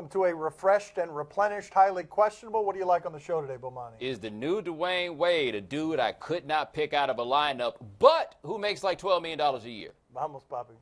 welcome to a refreshed and replenished, highly questionable. What do you like on the show today, Bomani? Is the new Dwayne Wade a dude I could not pick out of a lineup, but who makes like $12 million a year? Vamos, papi.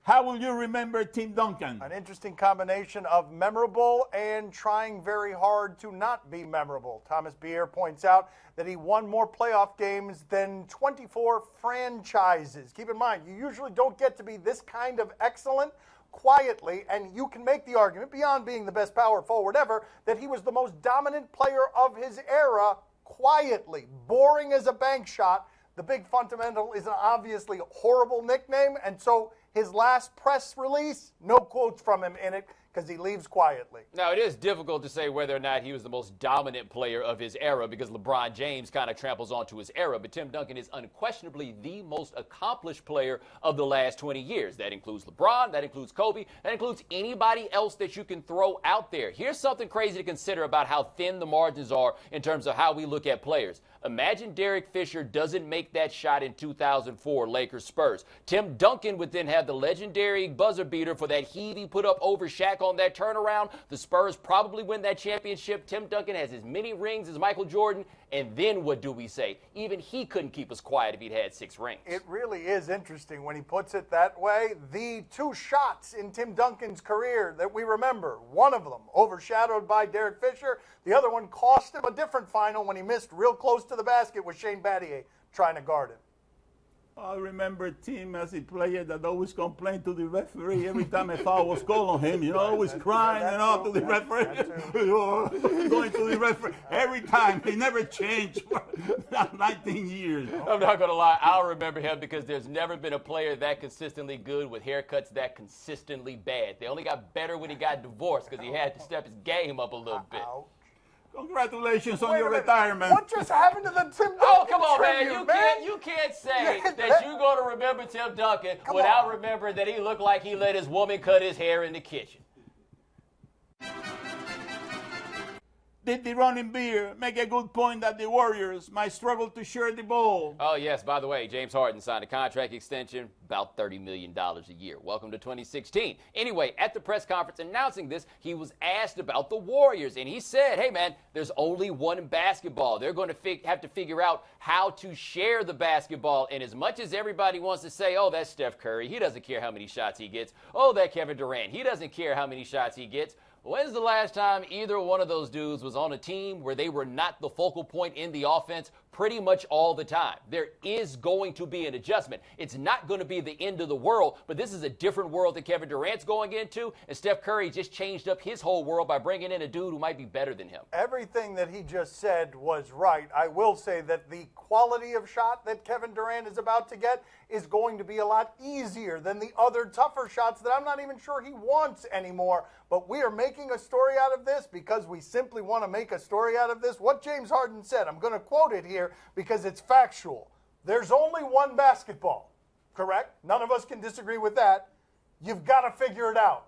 How will you remember Tim Duncan? An interesting combination of memorable and trying very hard to not be memorable. Thomas Bier points out that he won more playoff games than 24 franchises. Keep in mind, you usually don't get to be this kind of excellent quietly, and you can make the argument, beyond being the best power forward ever, that he was the most dominant player of his era quietly. Boring as a bank shot. The big fundamental is an obviously horrible nickname, and so his last press release, no quotes from him in it because he leaves quietly. Now, it is difficult to say whether or not he was the most dominant player of his era because LeBron James kind of tramples onto his era, but Tim Duncan is unquestionably the most accomplished player of the last 20 years. That includes LeBron, that includes Kobe, that includes anybody else that you can throw out there. Here's something crazy to consider about how thin the margins are in terms of how we look at players. Imagine Derek Fisher doesn't make that shot in 2004 Lakers Spurs. Tim Duncan would then have the legendary buzzer beater for that heave he put up over Shaq on that turnaround. The Spurs probably win that championship. Tim Duncan has as many rings as Michael Jordan. And then what do we say? Even he couldn't keep us quiet if he'd had 6 rings. It really is interesting when he puts it that way. The 2 shots in Tim Duncan's career that we remember, one of them overshadowed by Derek Fisher. The other one cost him a different final when he missed real close to the basket with Shane Battier trying to guard him. I remember Tim as a player that always complained to the referee every time a foul was called on him. You know, always crying and all to the referee. Going to the referee every time. He never changed for 19 years. I'm not going to lie. I'll remember him because there's never been a player that consistently good with haircuts that consistently bad. They only got better when he got divorced because he had to step his game up a little bit. Congratulations on your retirement. What just happened to the Tim Duncan Oh, come on, tribute, man. You can't say that you're going to remember Tim Duncan without remembering that he looked like he let his woman cut his hair in the kitchen. Did the running beer make a good point that the Warriors might struggle to share the ball? Oh, yes. By the way, James Harden signed a contract extension, about $30 million a year. Welcome to 2016. Anyway, at the press conference announcing this, he was asked about the Warriors, and he said, hey, man, there's only one basketball. They're going to have to figure out how to share the basketball. And as much as everybody wants to say, oh, that's Steph Curry, he doesn't care how many shots he gets. Oh, that Kevin Durant, he doesn't care how many shots he gets. When's the last time either one of those dudes was on a team where they were not the focal point in the offense pretty much all the time? There is going to be an adjustment. It's not going to be the end of the world, but this is a different world that Kevin Durant's going into, and Steph Curry just changed up his whole world by bringing in a dude who might be better than him. Everything that he just said was right. I will say that the quality of shot that Kevin Durant is about to get is going to be a lot easier than the other tougher shots that I'm not even sure he wants anymore. But we are making a story out of this because we simply want to make a story out of this. What James Harden said, I'm going to quote it here because it's factual. There's only one basketball, correct? None of us can disagree with that. You've got to figure it out.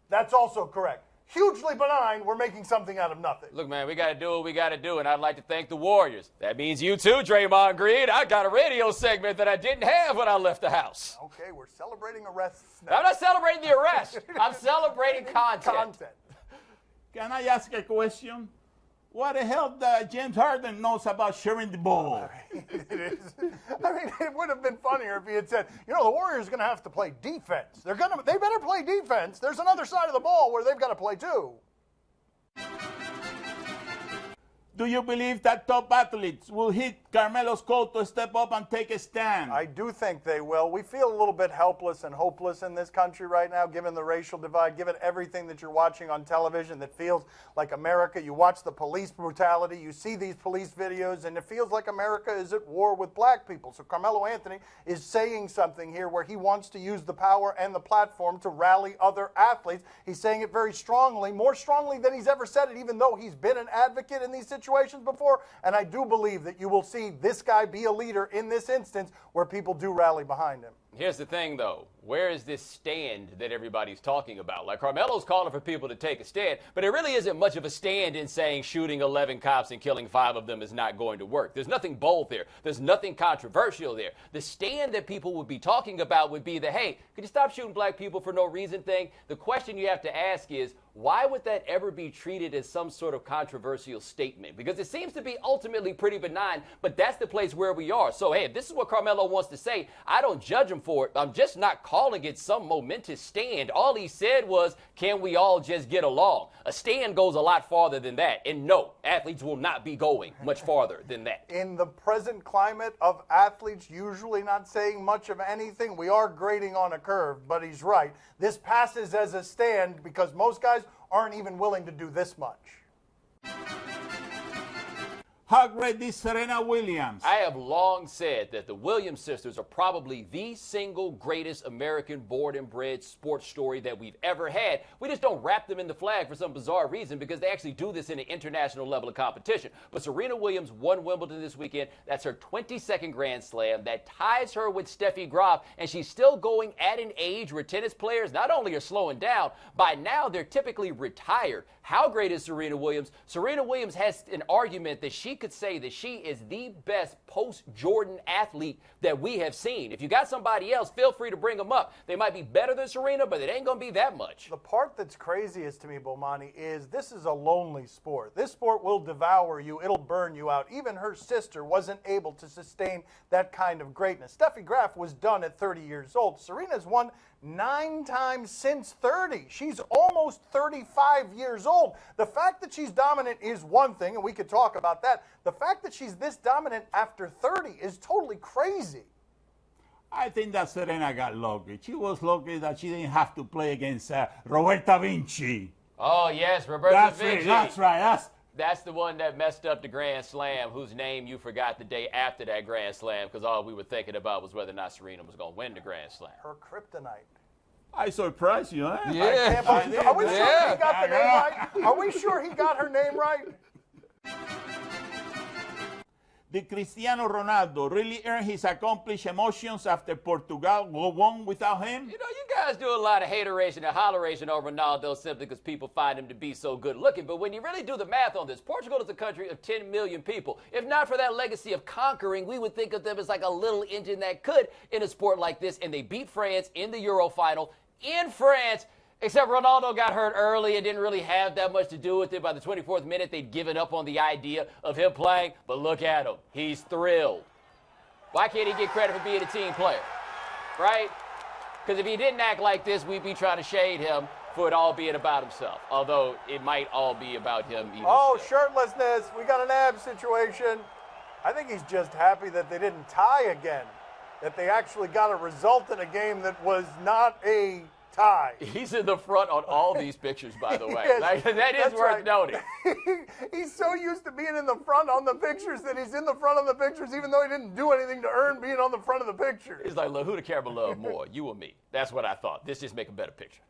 That's also correct. Hugely benign, we're making something out of nothing. Look, man, we got to do what we got to do, and I'd like to thank the Warriors. That means you too, Draymond Green. I got a radio segment that I didn't have when I left the house. Okay, we're celebrating arrests now. I'm not celebrating the arrest. I'm celebrating content. Can I ask a question? What the hell does James Harden knows about sharing the ball? It would have been funnier if he had said, you know, the Warriors are going to have to play defense. They better play defense. There's another side of the ball where they've got to play too. Do you believe that top athletes will hit Carmelo's call to step up and take a stand? I do think they will. We feel a little bit helpless and hopeless in this country right now, given the racial divide, given everything that you're watching on television that feels like America. You watch the police brutality, you see these police videos, and it feels like America is at war with black people. So Carmelo Anthony is saying something here where he wants to use the power and the platform to rally other athletes. He's saying it very strongly, more strongly than he's ever said it, even though he's been an advocate in these situations before, and I do believe that you will see this guy be a leader in this instance where people do rally behind him. Here's the thing, though. Where is this stand that everybody's talking about? Like, Carmelo's calling for people to take a stand, but it really isn't much of a stand in saying shooting 11 cops and killing 5 of them is not going to work. There's nothing bold there. There's nothing controversial there. The stand that people would be talking about would be the, hey, could you stop shooting black people for no reason thing? The question you have to ask is, why would that ever be treated as some sort of controversial statement? Because it seems to be ultimately pretty benign, but that's the place where we are. So, hey, if this is what Carmelo wants to say, I don't judge him for it. I'm just not calling it some momentous stand. All he said was, can we all just get along? A stand goes a lot farther than that. And no, athletes will not be going much farther than that. In the present climate of athletes usually not saying much of anything, we are grading on a curve, but he's right. This passes as a stand because most guys aren't even willing to do this much. How great is Serena Williams? I have long said that the Williams sisters are probably the single greatest American born and bred sports story that we've ever had. We just don't wrap them in the flag for some bizarre reason because they actually do this in an international level of competition. But Serena Williams won Wimbledon this weekend. That's her 22nd Grand Slam. That ties her with Steffi Graf, and she's still going at an age where tennis players not only are slowing down, by now they're typically retired. How great is Serena Williams? Serena Williams has an argument that she could say that she is the best post-Jordan athlete that we have seen. If you got somebody else, feel free to bring them up. They might be better than Serena, but it ain't going to be that much. The part that's craziest to me, Bomani, is this is a lonely sport. This sport will devour you. It'll burn you out. Even her sister wasn't able to sustain that kind of greatness. Steffi Graf was done at 30 years old. Serena's won 9 times since 30. She's almost 35 years old. The fact that she's dominant is one thing, and we could talk about that. The fact that she's this dominant after 30 is totally crazy. I think that Serena got lucky. She was lucky that she didn't have to play against Roberta Vinci. Oh, yes, Roberta Vinci. That's right. That's the one that messed up the Grand Slam, whose name you forgot the day after that Grand Slam, because all we were thinking about was whether or not Serena was going to win the Grand Slam. Her kryptonite. I surprised you, huh? Yeah. Are we sure he got the name right? Are we sure he got her name right? Did Cristiano Ronaldo really earn his accomplished emotions after Portugal won without him? You know, you guys do a lot of hateration and holleration over Ronaldo simply because people find him to be so good looking. But when you really do the math on this, Portugal is a country of 10 million people. If not for that legacy of conquering, we would think of them as like a little engine that could in a sport like this. And they beat France in the Euro final in France. Except Ronaldo got hurt early and didn't really have that much to do with it. By the 24th minute, they'd given up on the idea of him playing. But look at him. He's thrilled. Why can't he get credit for being a team player? Right? Because if he didn't act like this, we'd be trying to shade him for it all being about himself. Although it might all be about him even still. Shirtlessness. We got an ab situation. I think he's just happy that they didn't tie again. That they actually got a result in a game that was not a tie. He's in the front on all these pictures, by the way. Yes, that is worth noting. He's so used to being in the front on the pictures that he's in the front of the pictures even though he didn't do anything to earn being on the front of the picture. He's like, look, who the camera love more, you or me? That's what I thought. This just make a better picture.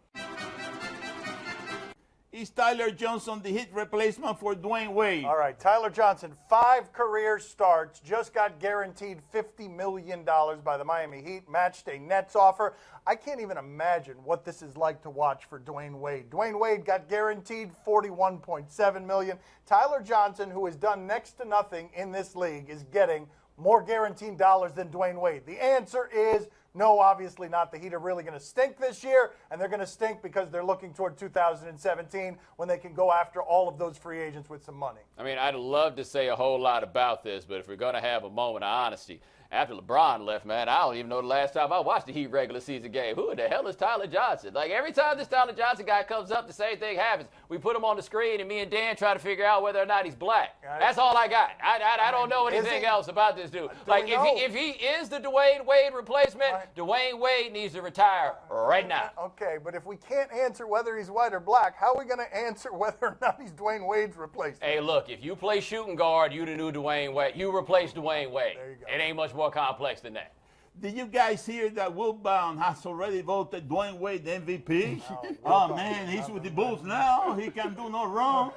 Is Tyler Johnson the hit replacement for Dwayne Wade? All right, Tyler Johnson, 5 career starts, just got guaranteed $50 million by the Miami Heat, matched a Nets offer. I can't even imagine what this is like to watch for Dwayne Wade. Dwayne Wade got guaranteed $41.7 million. Tyler Johnson, who has done next to nothing in this league, is getting more guaranteed dollars than Dwayne Wade. The answer is no, obviously not. The Heat are really going to stink this year, and they're going to stink because they're looking toward 2017 when they can go after all of those free agents with some money. I mean, I'd love to say a whole lot about this, but if we're going to have a moment of honesty, after LeBron left, man, I don't even know the last time I watched the Heat regular season game. Who the hell is Tyler Johnson? Like, every time this Tyler Johnson guy comes up, the same thing happens. We put him on the screen, and me and Dan try to figure out whether or not he's black. That's all I got. I don't know anything else about this dude. Like, if he is the Dwayne Wade replacement, Dwayne Wade needs to retire right now. Okay, but if we can't answer whether he's white or black, how are we going to answer whether or not he's Dwayne Wade's replacement? Hey, look, if you play shooting guard, you the new Dwayne Wade. You replace Dwayne Wade. There you go. It ain't much more complex than that. Did you guys hear that Will Bound has already voted Dwayne Wade MVP? No, oh, man, he's with the Bulls now. He can do no wrong.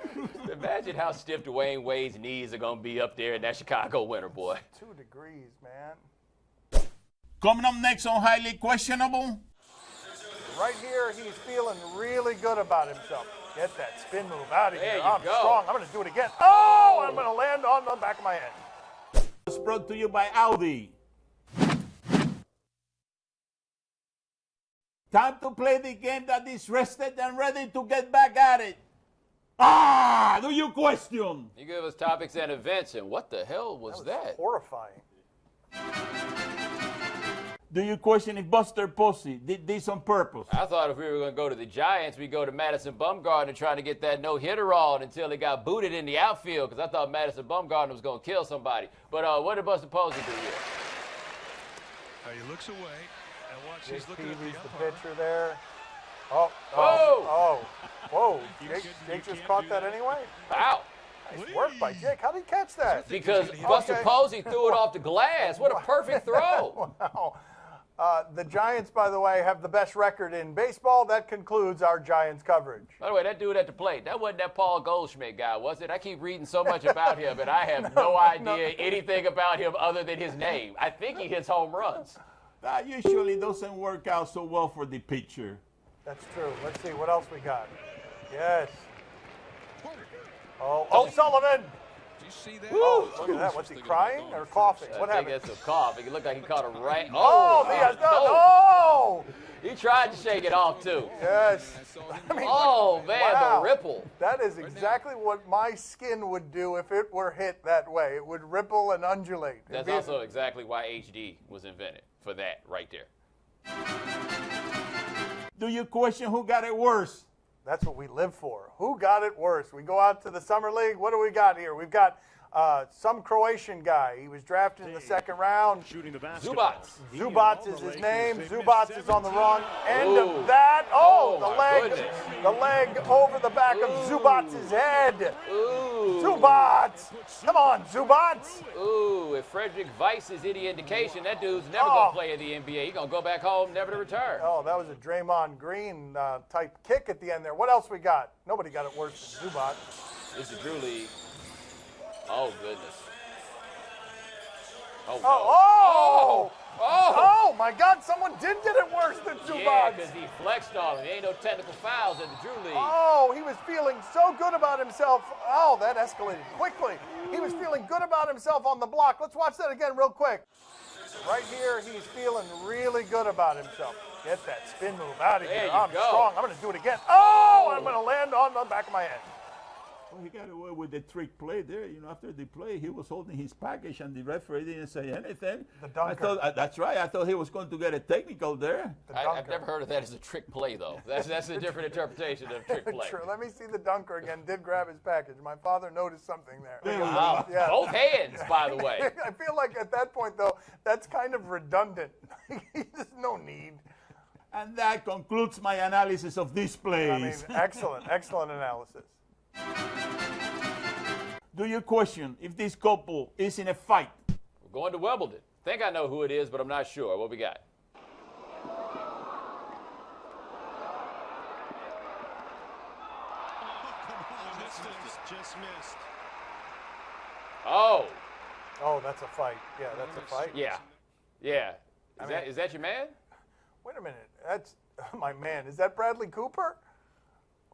Imagine how stiff Dwayne Wade's knees are going to be up there in that Chicago winter, boy. 2 degrees, man. Coming up next on Highly Questionable. Right here, he's feeling really good about himself. Get that spin move out of There here. you I'm go. strong. I'm going to do it again. Oh, I'm going to land on the back of my head. It's brought to you by Audi. Time to play the game that is rested and ready to get back at it. Do you question? You give us topics and events, and what the hell was that? Horrifying. Do you question if Buster Posey did this on purpose? I thought if we were going to go to the Giants, we'd go to Madison Bumgarner and try to get that no-hitter on until he got booted in the outfield, because I thought Madison Bumgarner was going to kill somebody. But what did Buster Posey do here? He looks away and watch. He's looking at Peavy's the the umpire. pitcher there. Oh. Whoa. Jake just caught that anyway? Wow. Nice work by Jake. How did he catch that? Because Buster Posey threw it off the glass. What a perfect throw. Wow. The Giants, by the way, have the best record in baseball. That concludes our Giants coverage. By the way, that dude at the plate, that wasn't that Paul Goldschmidt guy, was it? I keep reading so much about him, and I have no idea anything about him other than his name. I think he hits home runs. That usually doesn't work out so well for the pitcher. That's true. Let's see. What else we got? Yes. Oh, Sullivan. Do you see that? Oh, look at that. What's he crying or coughing? What I think happened? that's a cough. It looked like he caught a right. Oh, He tried to shake it off, too. Yes. I mean, Oh, man, wow. the ripple. That is exactly what my skin would do if it were hit that way. It would ripple and undulate. That's also exactly why HD was invented, for that right there. Do you question who got it worse? That's what we live for. Who got it worse? We go out to the Summer League. What do we got here? We've got some Croatian guy. He was drafted in the second round. Shooting the basketball. Zubats is his name. Zubats is on the wrong end Ooh. of that. Oh, Oh, the my leg. goodness. The leg over the back of Zubats' head. Ooh. Zubats. Come on, Zubats. Ooh, if Frederick Weiss is any indication, that dude's never going to play in the NBA. He's going to go back home, never to return. Oh, that was a Draymond Green type kick at the end there. What else we got? Nobody got it worse than Zubats. This is Drew League. Oh, goodness. Oh, no. Oh! Oh! Oh, my God, someone did get it worse than Zubats. Yeah, because he flexed on him. There ain't no technical fouls in the Drew League. Oh, he was feeling so good about himself. Oh, that escalated quickly. He was feeling good about himself on the block. Let's watch that again real quick. Right here, he's feeling really good about himself. Get that spin move out of There here. you I'm go. strong. I'm going to do it again. Oh, I'm going to land on the back of my head. Well, he got away with the trick play there. You know, after the play, he was holding his package, and the referee didn't say anything. The dunker. I thought, that's right. I thought he was going to get a technical there. The I've dunker. never heard of that as a trick play, though. That's a different interpretation of trick play. True. Let me see the dunker again. Did grab his package. My father noticed something there. There we go. Wow. Yeah. Both hands, by the way. I feel like at that point, though, that's kind of redundant. There's no need. And that concludes my analysis of this plays. I mean, excellent analysis. Do you question if this couple is in a fight? We're going to Wimbledon. Think I know who it is, but I'm not sure. What we got? Just missed. Oh, Oh, that's a fight. Yeah, that's a fight. yeah. Yeah. Is that your man? Wait a minute. That's my man. Is that Bradley Cooper?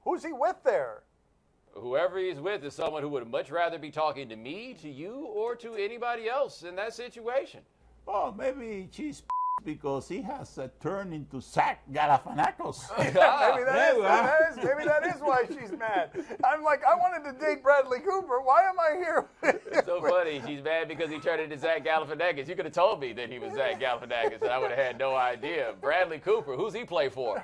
Who's he with there? Whoever he's with is someone who would much rather be talking to me, to you, or to anybody else in that situation. Oh, maybe she's because he has turned into Zach Galifianakis. Maybe that is why she's mad. I'm like, I wanted to date Bradley Cooper. Why am I here? It's so funny. She's mad because he turned into Zach Galifianakis. You could have told me that he was Zach Galifianakis, and I would have had no idea. Bradley Cooper, who's he play for?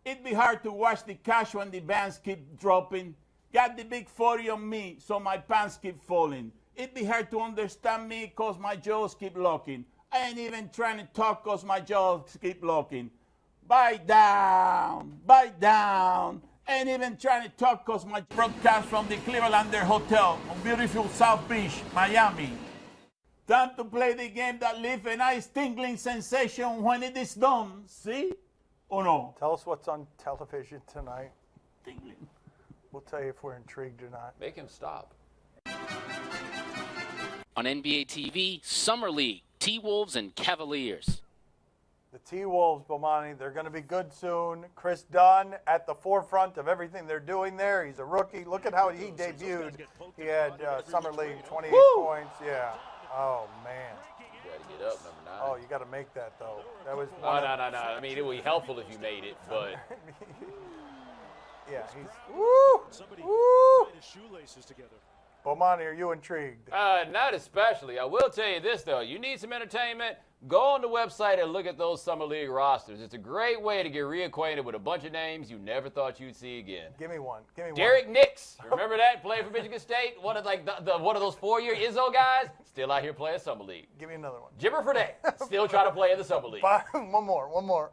It'd be hard to watch the cash when the bands keep dropping. Got the big 40 on me, so my pants keep falling. It'd be hard to understand me cause my jaws keep locking. I ain't even trying to talk cause my jaws keep locking. Bite down. Ain't even trying to talk cause my broadcast from the Clevelander Hotel on beautiful South Beach, Miami. Time to play the game that leaves a nice tingling sensation when it is done. See? Or no? Tell us what's on television tonight. Tingling. We'll tell you if we're intrigued or not. Make him stop. On NBA TV, Summer League, T-Wolves and Cavaliers. The T-Wolves, Bomani, they're going to be good soon. Chris Dunn at the forefront of everything they're doing there. He's a rookie. Look at how he debuted. He had Summer League, 28 points. Yeah. Oh, man. You got to get up, number 9. Oh, you got to make that, though. That was No. I mean, it would be helpful if you made it, but yeah, he's woo. His shoelaces together. Bomani, are you intrigued? not especially. I will tell you this, though. You need some entertainment, go on the website and look at those Summer League rosters. It's a great way to get reacquainted with a bunch of names you never thought you'd see again. Give me one. Derek Nix. Remember that? Playing for Michigan State? One of one of those 4-year Izzo guys? Still out here playing Summer League. Give me another one. Jimmer Fredette. Still trying to play in the Summer League. One more.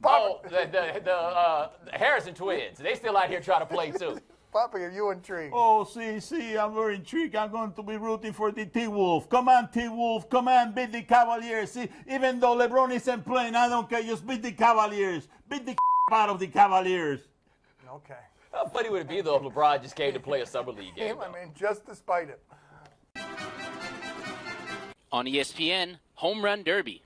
Oh, the Harrison twins. They still out here trying to play, too. Poppy, are you intrigued? Oh, see, I'm very intrigued. I'm going to be rooting for the T-Wolf. Come on, T-Wolf. Come on, beat the Cavaliers. See, even though LeBron isn't playing, I don't care. Just beat the Cavaliers. Beat the out of the Cavaliers. Okay. How funny would it be, though, if LeBron just came to play a Summer League game? I mean, just despite it. On ESPN, Home Run Derby.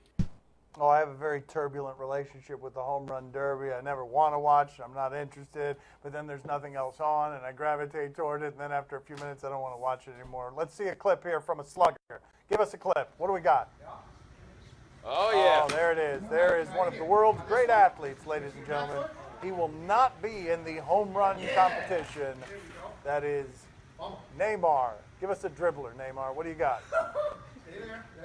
Oh, I have a very turbulent relationship with the Home Run Derby. I never want to watch. I'm not interested. But then there's nothing else on, and I gravitate toward it. And then after a few minutes, I don't want to watch it anymore. Let's see a clip here from a slugger. Give us a clip. What do we got? Oh, yeah. Oh, there it is. There is one of the world's great athletes, ladies and gentlemen. He will not be in the home run competition. That is Neymar. Give us a dribbler, Neymar. What do you got?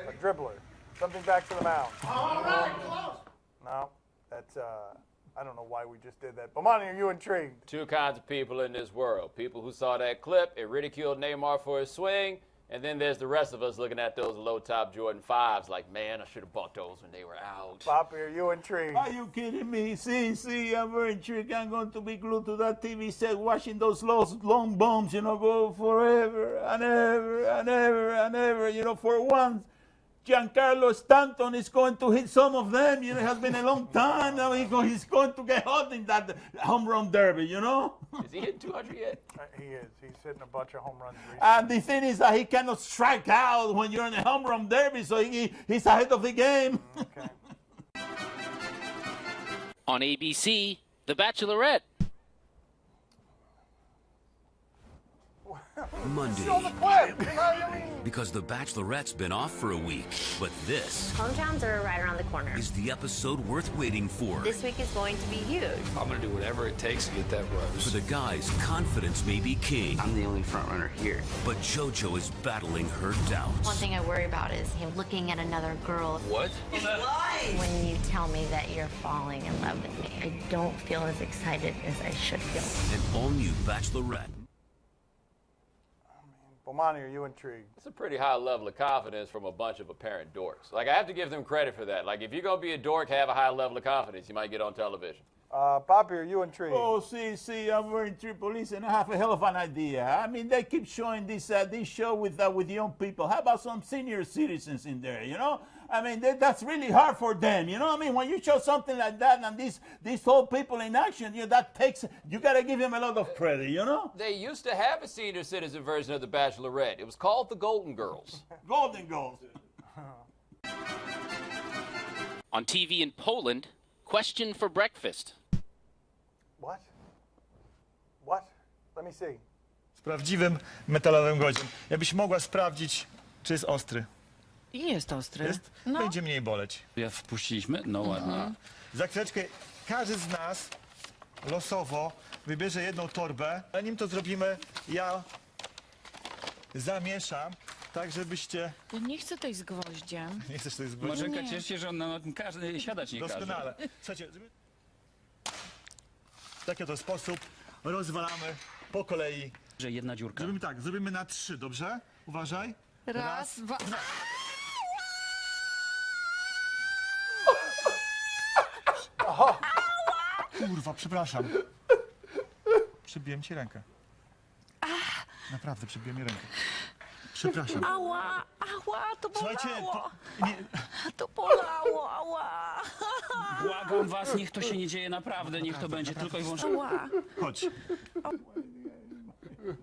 A dribbler. Something back to the mound. All right, close. No, that's, I don't know why we just did that. Bomani, are you intrigued? Two kinds of people in this world. People who saw that clip and ridiculed Neymar for his swing, and then there's the rest of us looking at those low-top Jordan 5s like, man, I should have bought those when they were out. Poppy, are you intrigued? Are you kidding me? See, I'm very intrigued. I'm going to be glued to that TV set watching those long bombs, go forever and ever and ever and ever. For once, Giancarlo Stanton is going to hit some of them. It has been a long time. Now he's going to get hot in that home run derby, Is he hitting 200 yet? He is. He's hitting a bunch of home runs recently. And the thing is that he cannot strike out when you're in a home run derby, so he's ahead of the game. Okay. On ABC, The Bachelorette. Monday, Show the clip. because The Bachelorette's been off for a week. But this Hometowns are right around the corner. is the episode worth waiting for. This week is going to be huge. I'm going to do whatever it takes to get that rose. For the guys, confidence may be king, I'm the only front runner here. but JoJo is battling her doubts. One thing I worry about is him looking at another girl. What? When you tell me that you're falling in love with me, I don't feel as excited as I should feel. An all-new Bachelorette. Bomani, are you intrigued? It's a pretty high level of confidence from a bunch of apparent dorks. Like, I have to give them credit for that. Like, if you're going to be a dork, have a high level of confidence, you might get on television. Poppy, are you intrigued? Oh, see, I'm very intrigued, police, and I have a hell of an idea. I mean, they keep showing this show with young people. How about some senior citizens in there, I mean, that's really hard for them, I mean, when you show something like that and these old people in action, you got to give them a lot of credit, They used to have a senior citizen version of The Bachelorette. It was called The Golden Girls. Golden Girls. On TV in Poland, Question for Breakfast. What? Let me see. Z prawdziwym metalowym godziem. Jakbyś mogła sprawdzić, czy jest ostry. Jest ostry. Jest? No. Będzie mniej boleć. Ja wpuściliśmy? No ładnie. Za chwileczkę każdy z nas losowo wybierze jedną torbę. Zanim to zrobimy, ja zamieszam, tak żebyście... Ja nie chcę tej z gwoździem. Nie chcesz coś zgłosić? Marzenka, ciesz się, że on na tym każdy siadać nie każe. Doskonale. Słuchajcie, w taki oto sposób rozwalamy po kolei. Że jedna dziurka. Zrobimy tak, zrobimy na 3, dobrze? Uważaj. Raz, dwa... Kurwa, przepraszam. Przybiłem ci rękę. Naprawdę, przybiłem mi rękę. Przepraszam. Ała, to Słuchajcie, bolało. nie, To bolało, ała. Błagam was, niech to się nie dzieje naprawdę, niech to będzie tylko i wyłącznie. Ała. chodź.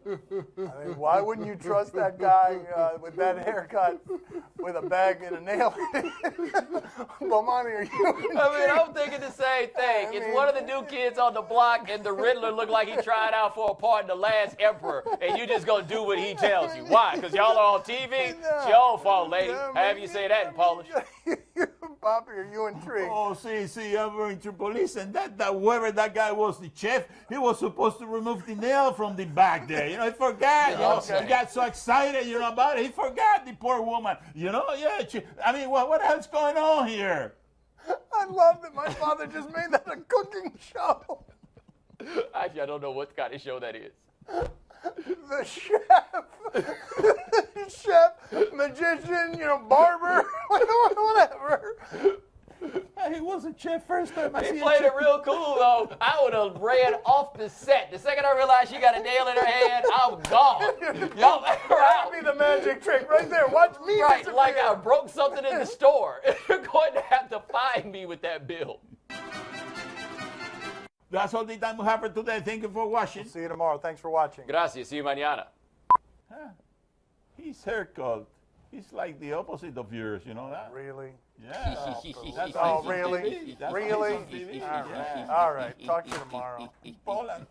I mean, why wouldn't you trust that guy with that haircut with a bag and a nail in it? Bomani, are you? I mean, I'm thinking the same thing. It's one of the new kids on the block, and the Riddler looked like he tried out for a part in The Last Emperor, and you just gonna do what he tells you. Why? Because y'all are on TV? It's your own fault, lady. Have you say that in Polish? Poppy, are you intrigued? Oh, see, I'm very police, and that whoever that guy was, the chef, he was supposed to remove the nail from the back there. You know, he forgot. You know, he got so excited, you know, about it. He forgot the poor woman. You know, yeah. I mean, what else going on here? I love that my father just made that a cooking show. Actually, I don't know what kind of show that is. The chef, magician, you know, barber, whatever. He was a chef first time. He played it real cool, though. I would have ran off the set. The second I realized she got a nail in her hand, I'm gone. Y'all are out. That'd be the magic trick right there. Watch me. Right, disappear. like I broke something in the store. You're going to have to find me with that bill. That's all the time we have for today. Thank you for watching. See you tomorrow. Thanks for watching. Gracias. See you mañana. His haircut, he's like the opposite of yours, you know that? Really? Yeah. Oh, really? That's Really? on TV. All right. Yeah. All right. Talk to you tomorrow. Poland.